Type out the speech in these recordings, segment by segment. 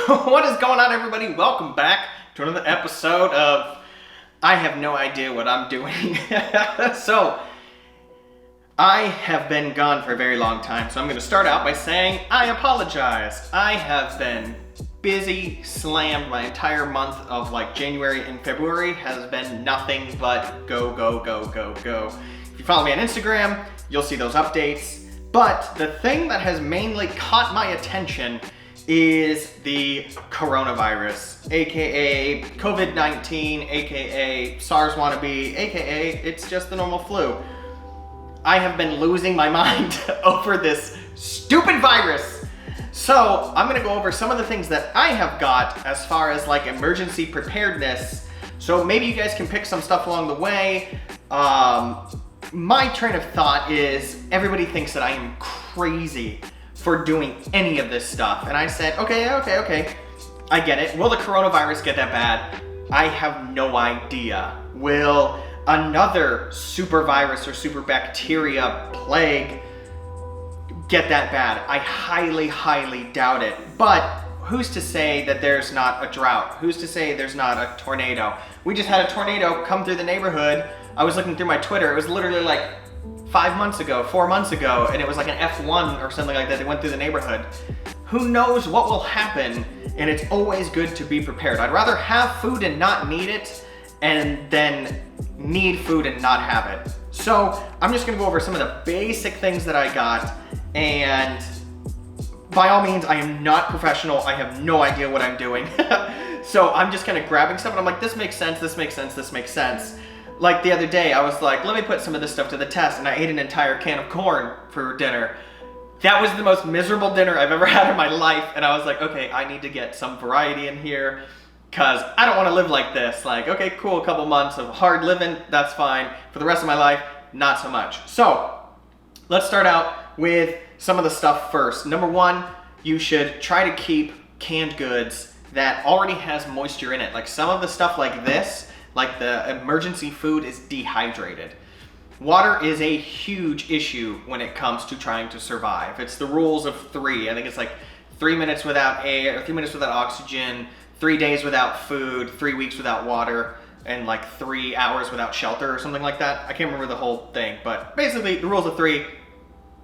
What is going on, everybody? Welcome back to another episode of I have no idea what I'm doing. So, I have been gone for a very long time, so I'm going to start out by saying I apologize. I have been busy, slammed. My entire month of January and February has been nothing but go, go, go, go, go. If you follow me on Instagram, you'll see those updates. But the thing that has mainly caught my attention is the coronavirus, aka COVID-19, aka SARS wannabe, aka it's just the normal flu. I have been losing my mind over this stupid virus. So I'm gonna go over some of the things that I have got as far as emergency preparedness. So maybe you guys can pick some stuff along the way. My train of thought is everybody thinks that I am crazy for doing any of this stuff. And I said, okay, I get it. Will the coronavirus get that bad? I have no idea. Will another super virus or super bacteria plague get that bad? I highly, highly doubt it. But who's to say that there's not a drought? Who's to say there's not a tornado? We just had a tornado come through the neighborhood. I was looking through my Twitter. It was literally 4 months ago, and it was an F1 or something like that. They went through the neighborhood. Who knows what will happen, and it's always good to be prepared. I'd rather have food and not need it, and then need food and not have it. So I'm just gonna go over some of the basic things that I got, and by all means, I am not professional. I have no idea what I'm doing. So I'm just kind of grabbing stuff, and I'm like, this makes sense, this makes sense, this makes sense. Like the other day, I was like, let me put some of this stuff to the test, and I ate an entire can of corn for dinner. That was the most miserable dinner I've ever had in my life, and I was like, okay, I need to get some variety in here, because I don't want to live like this. Okay, cool, a couple months of hard living, that's fine. For the rest of my life, not so much. So, let's start out with some of the stuff first. Number one, you should try to keep canned goods that already has moisture in it. Some of the stuff like this, the emergency food, is dehydrated. Water is a huge issue when it comes to trying to survive. It's the rules of 3. I think it's 3 minutes without air, 3 minutes without oxygen, 3 days without food, 3 weeks without water, and 3 hours without shelter or something like that. I can't remember the whole thing, but basically the rules of 3,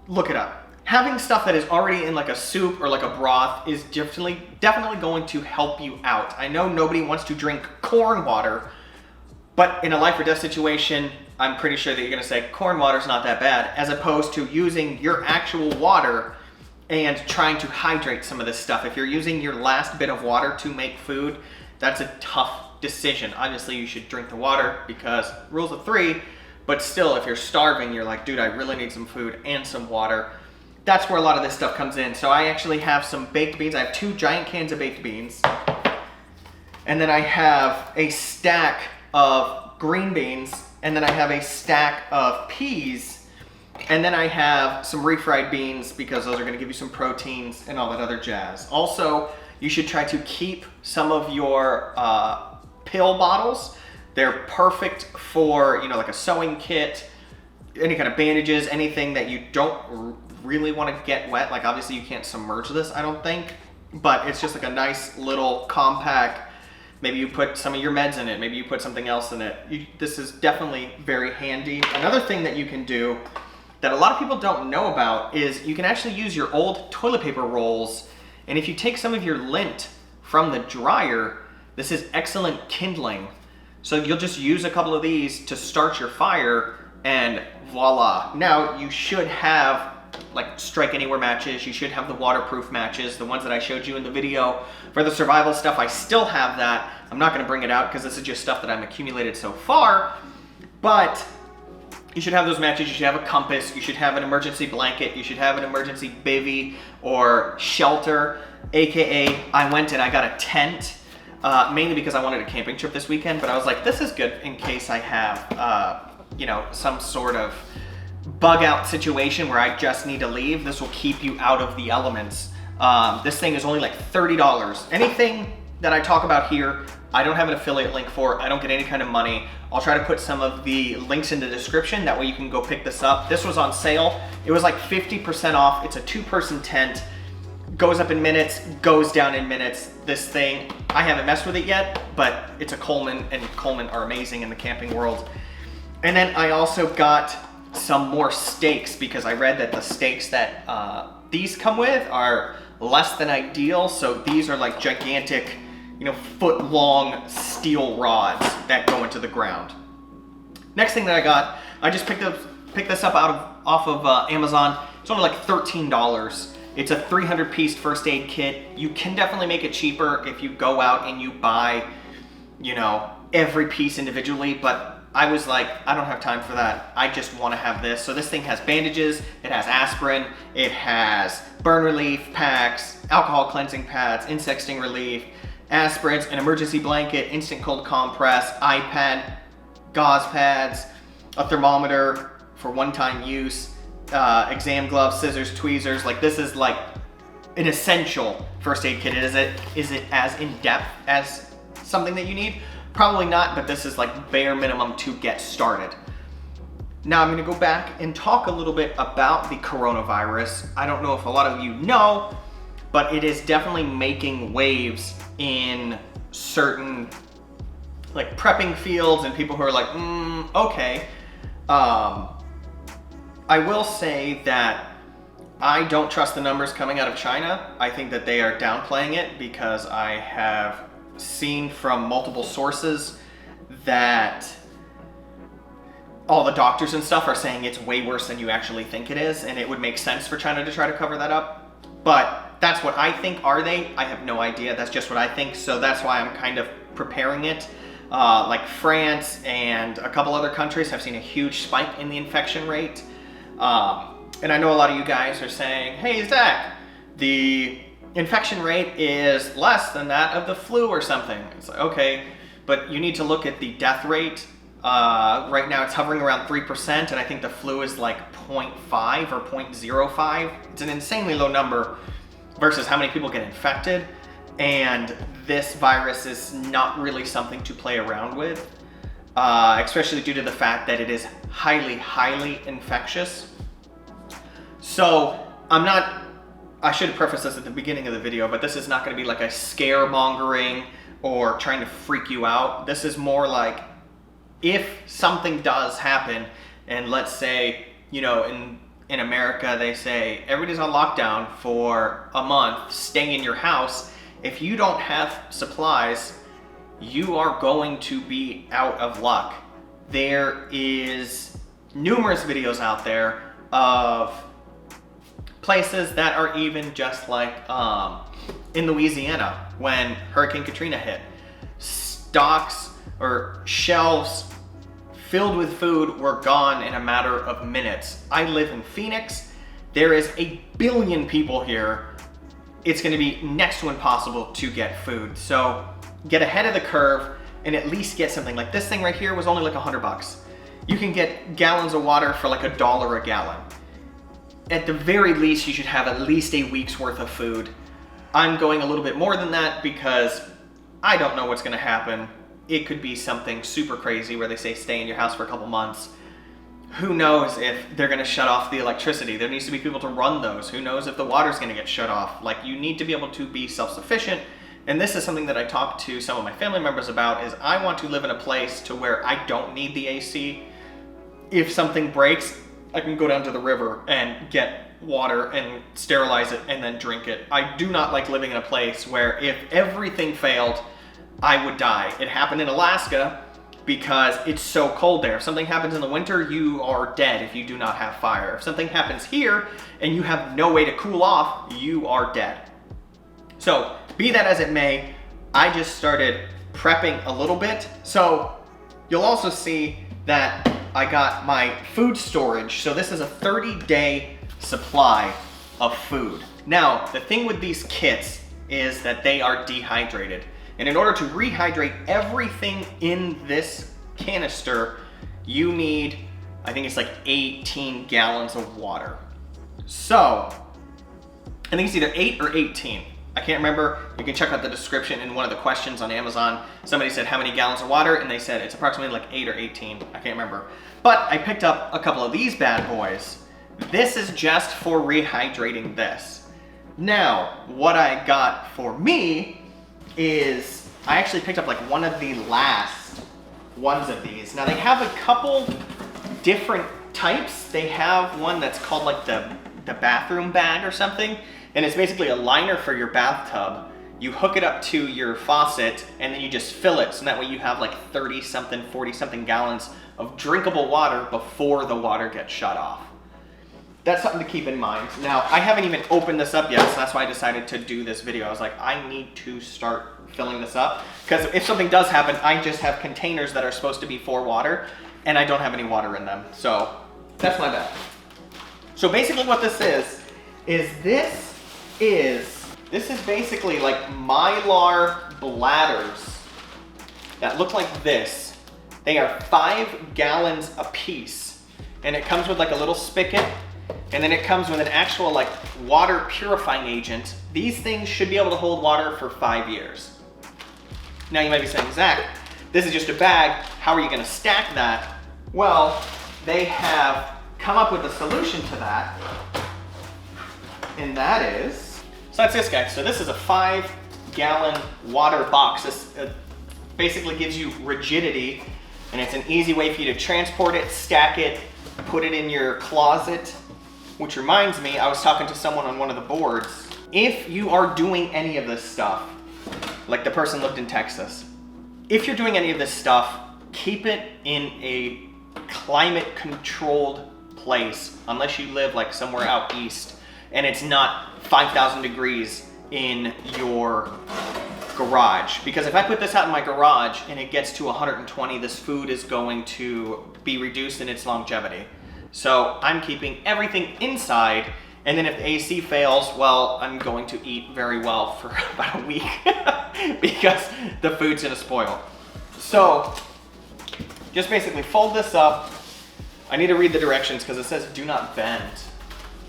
look it up. Having stuff that is already in a soup or a broth is definitely going to help you out. I know nobody wants to drink corn water, but in a life or death situation, I'm pretty sure that you're gonna say corn water's not that bad, as opposed to using your actual water and trying to hydrate some of this stuff. If you're using your last bit of water to make food, that's a tough decision. Obviously, you should drink the water because rules of 3, but still, if you're starving, you're like, dude, I really need some food and some water. That's where a lot of this stuff comes in. So I actually have some baked beans. I have 2 giant cans of baked beans. And then I have a stack of green beans, and then I have a stack of peas, and then I have some refried beans because those are gonna give you some proteins and all that other jazz. Also, you should try to keep some of your pill bottles. They're perfect for, a sewing kit, any kind of bandages, anything that you don't really wanna get wet. Obviously you can't submerge this, I don't think, but it's just a nice little compact. Maybe you put some of your meds in it. Maybe you put something else in it. This is definitely very handy. Another thing that you can do that a lot of people don't know about is you can actually use your old toilet paper rolls, and if you take some of your lint from the dryer, this is excellent kindling. So you'll just use a couple of these to start your fire, and voila. Now you should have strike anywhere matches. You should have the waterproof matches, the ones that I showed you in the video. For the survival stuff, I still have that. I'm not gonna bring it out because this is just stuff that I've accumulated so far, but you should have those matches. You should have a compass. You should have an emergency blanket. You should have an emergency bivy or shelter, aka I went and I got a tent, mainly because I wanted a camping trip this weekend, but I was like, this is good in case I have, some sort of bug out situation where I just need to leave. This will keep you out of the elements. This thing is only $30. Anything that I talk about here, I don't have an affiliate link for. I don't get any kind of money. I'll try to put some of the links in the description. That way you can go pick this up. This was on sale. It was 50% off. It's a 2-person tent. goes up in minutes, goes down in minutes. This thing, I haven't messed with it yet, but it's a Coleman, and Coleman are amazing in the camping world. And then I also got some more stakes because I read that the stakes that these come with are less than ideal. So these are like gigantic, you know, foot-long steel rods that go into the ground. Next thing that I got, I just picked this up off of Amazon. It's only like $13. It's a 300-piece first aid kit. You can definitely make it cheaper if you go out and you buy, you know, every piece individually, but I was like, I don't have time for that. I just want to have this. So this thing has bandages, it has aspirin, it has burn relief packs, alcohol cleansing pads, insect sting relief, aspirins, an emergency blanket, instant cold compress, iPad, gauze pads, a thermometer for one-time use, exam gloves, scissors, tweezers. Like, this is like an essential first aid kit. Is it as in-depth as something that you need? Probably not, but this is like bare minimum to get started. Now I'm gonna go back and talk a little bit about the coronavirus. I don't know if a lot of you know, but it is definitely making waves in certain like prepping fields and people who are like, okay. I will say that I don't trust the numbers coming out of China. I think that they are downplaying it because I have seen from multiple sources that all the doctors and stuff are saying it's way worse than you actually think it is, and it would make sense for China to try to cover that up. But that's what I think. Are they? I have no idea. That's just what I think. So that's why I'm kind of preparing it. Like France and a couple other countries have seen a huge spike in the infection rate. And I know a lot of you guys are saying, hey, Zach, the infection rate is less than that of the flu or something. It's like, okay, but you need to look at the death rate. Right now it's hovering around 3%, and I think the flu is like 0.5 or 0.05. It's an insanely low number versus how many people get infected. And this virus is not really something to play around with, especially due to the fact that it is highly, highly infectious. So I should have prefaced this at the beginning of the video, but this is not going to be like a scaremongering or trying to freak you out. This is more like, if something does happen, and let's say, you know, in America, they say everybody's on lockdown for a month, stay in your house. If you don't have supplies, you are going to be out of luck. There is numerous videos out there of places that are even just like in Louisiana when Hurricane Katrina hit. Stocks or shelves filled with food were gone in a matter of minutes. I live in Phoenix. There is 1 billion people here. It's going to be next to impossible to get food. So get ahead of the curve and at least get something. Like this thing right here was only like $100. You can get gallons of water for like $1 a gallon. At the very least, you should have at least a week's worth of food. I'm going a little bit more than that because I don't know what's going to happen. It could be something super crazy where they say stay in your house for a couple months. Who knows if they're going to shut off the electricity? There needs to be people to run those. Who knows if the water's going to get shut off? Like, you need to be able to be self-sufficient. And this is something that I talked to some of my family members about, is I want to live in a place to where I don't need the AC. If something breaks, I can go down to the river and get water and sterilize it and then drink it. I do not like living in a place where if everything failed, I would die. It happened in Alaska because it's so cold there. If something happens in the winter, you are dead if you do not have fire. If something happens here and you have no way to cool off, you are dead. So be that as it may, I just started prepping a little bit. So you'll also see that I got my food storage. So this is a 30-day supply of food. Now, the thing with these kits is that they are dehydrated. And in order to rehydrate everything in this canister, you need, I think it's like 18 gallons of water. So, I think it's either 8 or 18. I can't remember. You can check out the description in one of the questions on Amazon. Somebody said how many gallons of water, and they said it's approximately like 8 or 18. I can't remember. But I picked up a couple of these bad boys. This is just for rehydrating this. Now, what I got for me is I actually picked up like one of the last ones of these. Now they have a couple different types. They have one that's called like the bathroom bag or something, and it's basically a liner for your bathtub. You hook it up to your faucet and then you just fill it, so that way you have like 30 something, 40 something gallons of drinkable water before the water gets shut off. That's something to keep in mind. Now, I haven't even opened this up yet, so that's why I decided to do this video. I was like, I need to start filling this up, because if something does happen, I just have containers that are supposed to be for water, and I don't have any water in them. So that's my bad. So basically what this is this is basically like Mylar bladders that look like this. They are 5 gallons a piece, and it comes with like a little spigot, and then it comes with an actual like water purifying agent. These things should be able to hold water for 5 years. Now you might be saying, Zach, this is just a bag. How are you gonna stack that? Well, they have come up with a solution to that, and that is, so that's this guy. So this is a 5 gallon water box. This basically gives you rigidity, and it's an easy way for you to transport it, stack it, put it in your closet. Which reminds me, I was talking to someone on one of the boards. If you are doing any of this stuff, like the person lived in Texas, if you're doing any of this stuff, keep it in a climate controlled place, unless you live like somewhere out east and it's not 5,000 degrees in your garage. Because if I put this out in my garage and it gets to 120, this food is going to be reduced in its longevity. So I'm keeping everything inside, and then if the AC fails, well, I'm going to eat very well for about a week because the food's gonna spoil. So just basically fold this up. I need to read the directions because it says do not bend.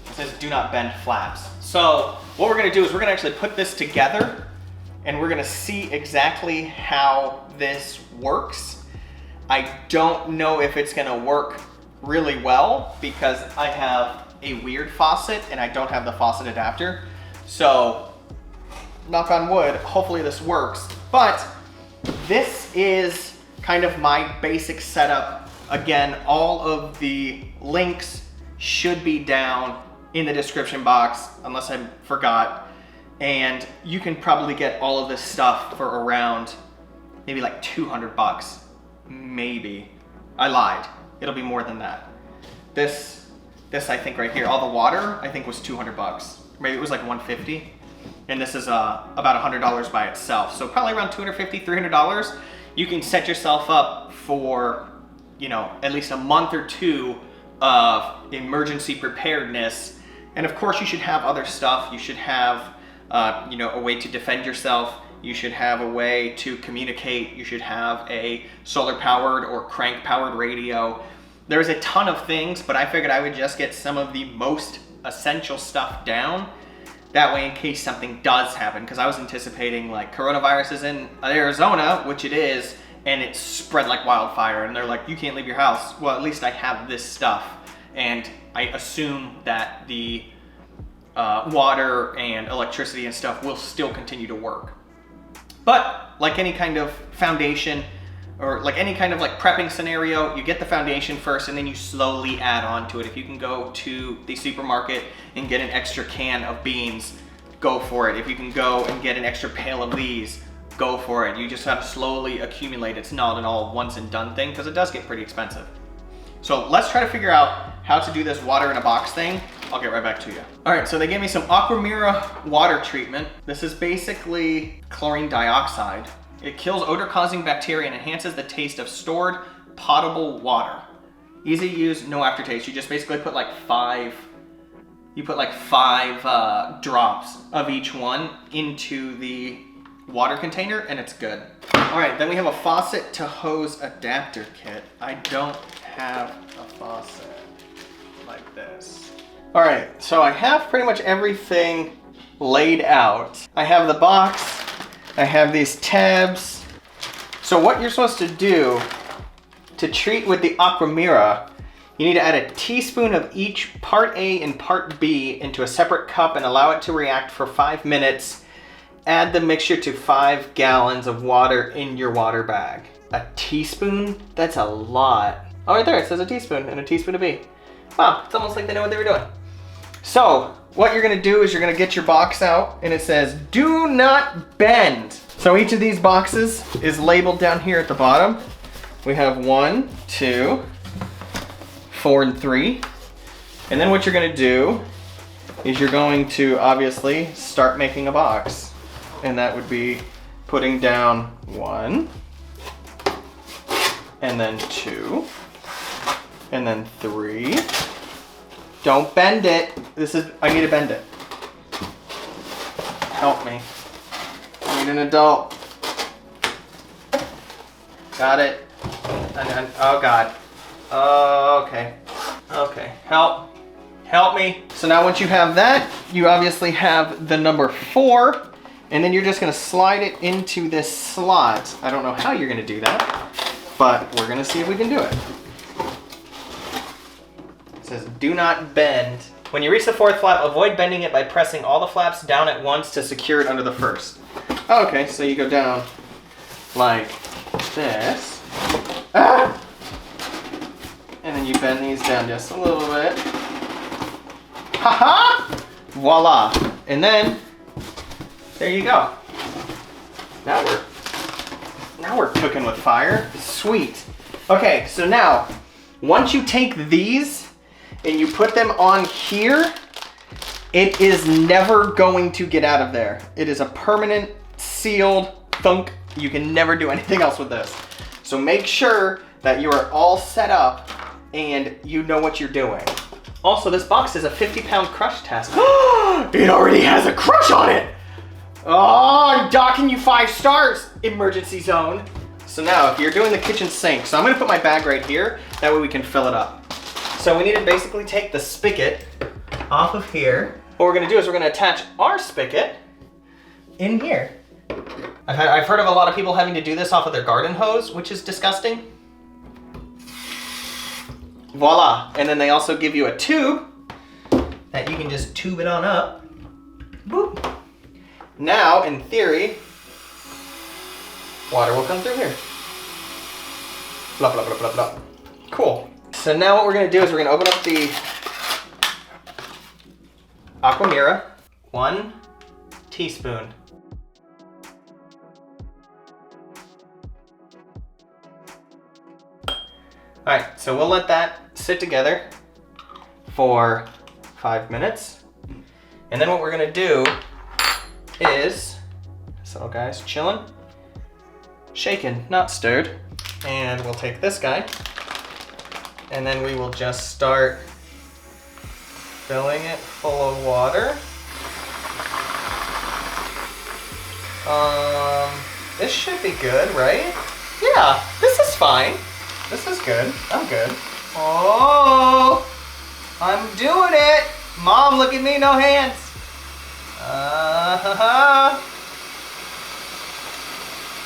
It says do not bend flaps. So what we're gonna do is we're gonna actually put this together, and we're gonna see exactly how this works. I don't know if it's gonna work really well because I have a weird faucet and I don't have the faucet adapter. So knock on wood, hopefully this works. But this is kind of my basic setup. Again, all of the links should be down in the description box, unless I forgot. And you can probably get all of this stuff for around maybe like 200 bucks, maybe. I lied, it'll be more than that. This I think right here, all the water, I think was 200 bucks. Maybe it was like 150. And this is about $100 by itself. So probably around $250, $300. You can set yourself up for, you know, at least a month or two of emergency preparedness. And of course you should have other stuff. You should have, you know, a way to defend yourself. You should have a way to communicate. You should have a solar powered or crank powered radio. There's a ton of things, but I figured I would just get some of the most essential stuff down. That way, in case something does happen, because I was anticipating like coronavirus is in Arizona, which it is, and it's spread like wildfire, and they're like, you can't leave your house. Well, at least I have this stuff, and I assume that the water and electricity and stuff will still continue to work. But like any kind of foundation, or like any kind of like prepping scenario, you get the foundation first and then you slowly add on to it. If you can go to the supermarket and get an extra can of beans, go for it. If you can go and get an extra pail of these, go for it. You just have to slowly accumulate. It's not an all once and done thing because it does get pretty expensive. So let's try to figure out how to do this water in a box thing. I'll get right back to you. All right, so they gave me some Aquamira water treatment. This is basically chlorine dioxide. It kills odor-causing bacteria and enhances the taste of stored potable water. Easy to use, no aftertaste. You just basically put like five drops of each one into the water container and it's good. All right, then we have a faucet to hose adapter kit. I don't have a faucet like this. All right, so I have pretty much everything laid out. I have the box. I have these tabs. So what you're supposed to do to treat with the Aquamira You need to add a teaspoon of each part A and part B into a separate cup and allow it to react for 5 minutes. Add the mixture to 5 gallons of water in your water bag. A teaspoon? That's a lot. Oh, right there, it says a teaspoon and a teaspoon of B. Wow, it's almost like they know what they were doing. So, what you're gonna do is you're gonna get your box out and it says, do not bend. So each of these boxes is labeled down here at the bottom. We have 1, 2, 4, and 3. And then what you're gonna do is you're going to obviously start making a box. And that would be putting down 1, and then 2, and then 3. Don't bend it. I need to bend it. Help me. I need an adult. Got it. And oh God. Okay. Okay, help me. So now once you have that, you obviously have the number 4, and then you're just gonna slide it into this slot. I don't know how you're gonna do that, but we're gonna see if we can do it. It says, do not bend. When you reach the 4th flap, avoid bending it by pressing all the flaps down at once to secure it under the first. Okay, so you go down like this. Ah! And then you bend these down just a little bit. Ha-ha! Voila. And then, there you go. Now we're cooking with fire. Sweet. Okay, so now, once you take these and you put them on here, it is never going to get out of there. It is a permanent, sealed thunk. You can never do anything else with this. So make sure that you are all set up and you know what you're doing. Also, this box is a 50-pound crush test. It already has a crush on it! Oh, I'm docking you 5 stars, emergency zone. So now, if you're doing the kitchen sink, so I'm gonna put my bag right here, that way we can fill it up. So we need to basically take the spigot off of here. What we're gonna do is we're gonna attach our spigot in here. I've heard of a lot of people having to do this off of their garden hose, which is disgusting. Voila, and then they also give you a tube that you can just tube it on up. Boop. Now, in theory, water will come through here. Blah, blah, blah, blah, blah. Cool. So now what we're gonna do is we're gonna open up the Aquamira. 1 teaspoon. All right, so we'll let that sit together for 5 minutes. And then what we're gonna do is, this little guy's chilling, shaken, not stirred. And we'll take this guy, and then we will just start filling it full of water. This should be good, right? Yeah, this is fine. This is good. I'm good. Oh, I'm doing it. Mom, look at me, no hands.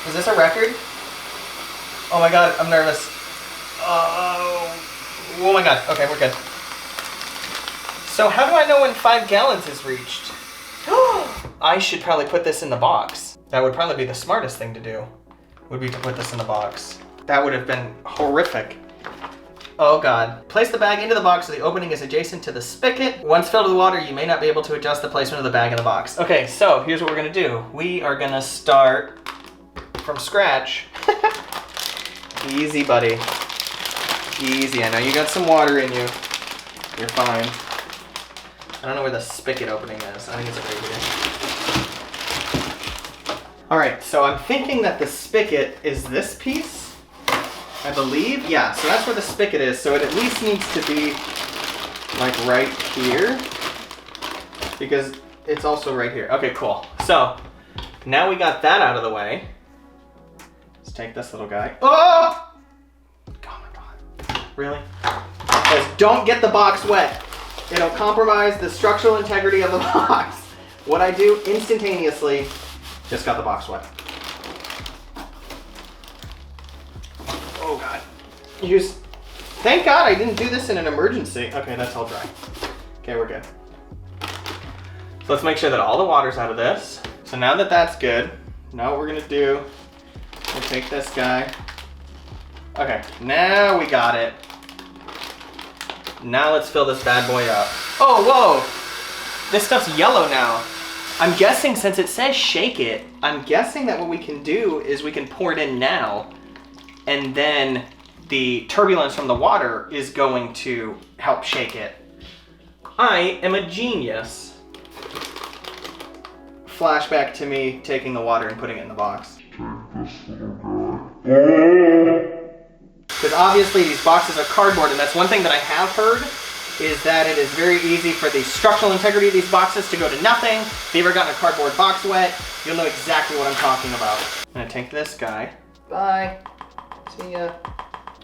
Is this a record? Oh my God, I'm nervous. Oh my God. Okay, we're good. So how do I know when 5 gallons is reached? I should probably put this in the box. That would probably be the smartest thing to do, would be to put this in the box. That would have been horrific. Oh God. Place the bag into the box so the opening is adjacent to the spigot. Once filled with water, you may not be able to adjust the placement of the bag in the box. Okay, so here's what we're gonna do. We are gonna start from scratch. Easy, buddy. Easy. I know you got some water in you. You're fine. I don't know where the spigot opening is. I think it's right here. All right, so I'm thinking that the spigot is this piece. I believe, yeah, so that's where the spigot is. So it at least needs to be like right here because it's also right here. Okay, cool. So now we got that out of the way. Let's take this little guy. Oh! Oh my God. Really? Guys, don't get the box wet. It'll compromise the structural integrity of the box. What I do instantaneously, just got the box wet. Oh God. Thank God I didn't do this in an emergency. Okay, that's all dry. Okay, we're good. So let's make sure that all the water's out of this. So now that that's good, now what we're gonna do, we'll take this guy. Okay, now we got it. Now let's fill this bad boy up. Oh, whoa! This stuff's yellow now. I'm guessing since it says shake it, I'm guessing that what we can do is we can pour it in now, and then the turbulence from the water is going to help shake it. I am a genius. Flashback to me taking the water and putting it in the box. Because obviously these boxes are cardboard, and that's one thing that I have heard, is that it is very easy for the structural integrity of these boxes to go to nothing. If you ever gotten a cardboard box wet, you'll know exactly what I'm talking about. I'm gonna take this guy. Bye. See ya.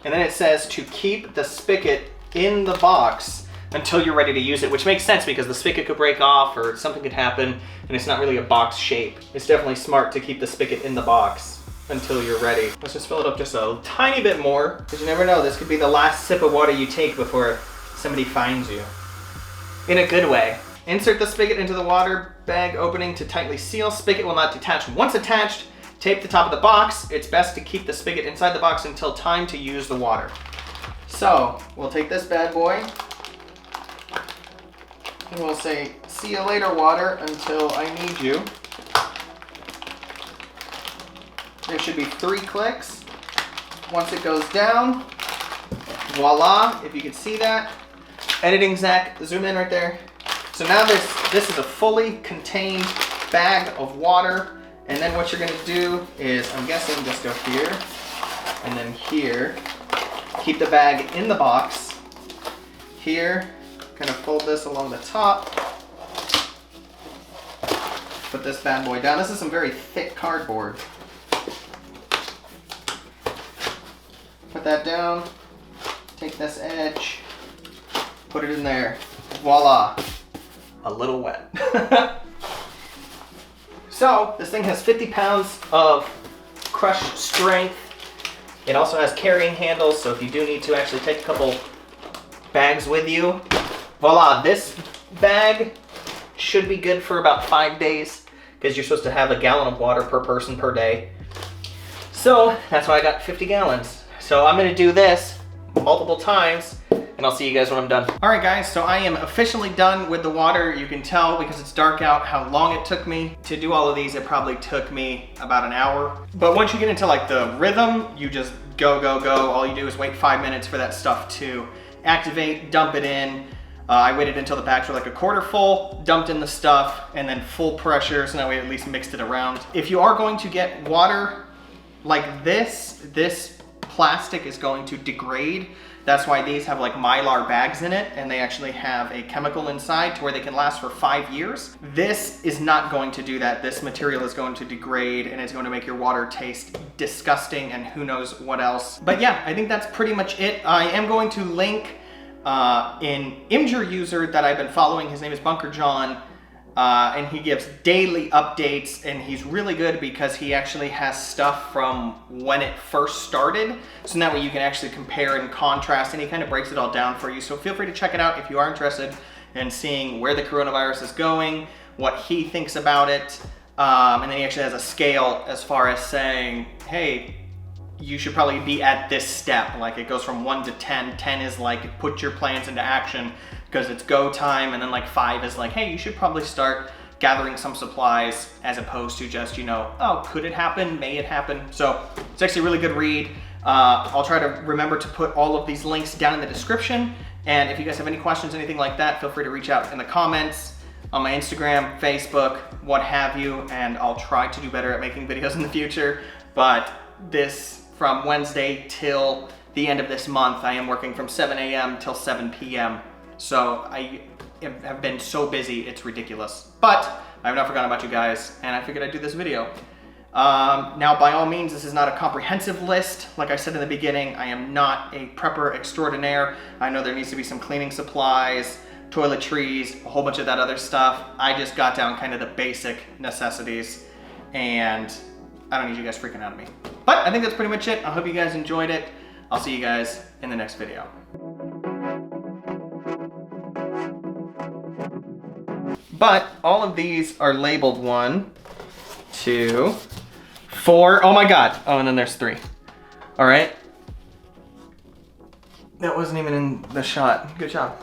And then it says to keep the spigot in the box until you're ready to use it, which makes sense because the spigot could break off or something could happen, and it's not really a box shape. It's definitely smart to keep the spigot in the box until you're ready. Let's just fill it up just a tiny bit more, because you never know, this could be the last sip of water you take before somebody finds you. In a good way. Insert the spigot into the water bag opening to tightly seal. Spigot will not detach. Once attached, tape the top of the box. It's best to keep the spigot inside the box until time to use the water. So, we'll take this bad boy, and we'll say, see you later, water, until I need you. There should be 3 clicks. Once it goes down, voila, if you can see that. Editing Zach, zoom in right there. So now this is a fully contained bag of water, and then what you're gonna do is, I'm guessing, just go here, and then here. Keep the bag in the box. Here, kind of fold this along the top. Put this bad boy down. This is some very thick cardboard. Put that down. Take this edge. Put it in there. Voila. A little wet. So, this thing has 50 pounds of crush strength. It also has carrying handles, so if you do need to actually take a couple bags with you, voila, this bag should be good for about 5 days, because you're supposed to have a gallon of water per person per day. So, that's why I got 50 gallons. So I'm gonna do this multiple times, and I'll see you guys when I'm done. All right, guys, so I am officially done with the water. You can tell because it's dark out how long it took me to do all of these. It probably took me about an hour. But once you get into like the rhythm, you just go, go, go. All you do is wait 5 minutes for that stuff to activate, dump it in. I waited until the bags were like a quarter full, dumped in the stuff, and then full pressure, so now we at least mixed it around. If you are going to get water like this plastic is going to degrade. That's why these have like Mylar bags in it, and they actually have a chemical inside to where they can last for 5 years. This is not going to do that. This material is going to degrade, and it's going to make your water taste disgusting and who knows what else. But yeah, I think that's pretty much it. I am going to link an Imgur user that I've been following. His name is Bunker John. And he gives daily updates, and he's really good because he actually has stuff from when it first started. So that way you can actually compare and contrast, and he kind of breaks it all down for you. So feel free to check it out if you are interested in seeing where the coronavirus is going, what he thinks about it. And then he actually has a scale as far as saying, hey, you should probably be at this step. Like it goes from 1 to 10. 10 is like, put your plans into action because it's go time. And then like 5 is like, hey, you should probably start gathering some supplies as opposed to just, you know, oh, could it happen? May it happen? So it's actually a really good read. I'll try to remember to put all of these links down in the description. And if you guys have any questions, anything like that, feel free to reach out in the comments on my Instagram, Facebook, what have you. And I'll try to do better at making videos in the future. But this, from Wednesday till the end of this month, I am working from 7 a.m. till 7 p.m. So I have been so busy, it's ridiculous. But I have not forgotten about you guys, and I figured I'd do this video. Now, by all means, this is not a comprehensive list. Like I said in the beginning, I am not a prepper extraordinaire. I know there needs to be some cleaning supplies, toiletries, a whole bunch of that other stuff. I just got down kind of the basic necessities, and I don't need you guys freaking out at me. But I think that's pretty much it. I hope you guys enjoyed it. I'll see you guys in the next video. But all of these are labeled 1, 2, 4. Oh my God. Oh, and then there's 3. All right. That wasn't even in the shot. Good job.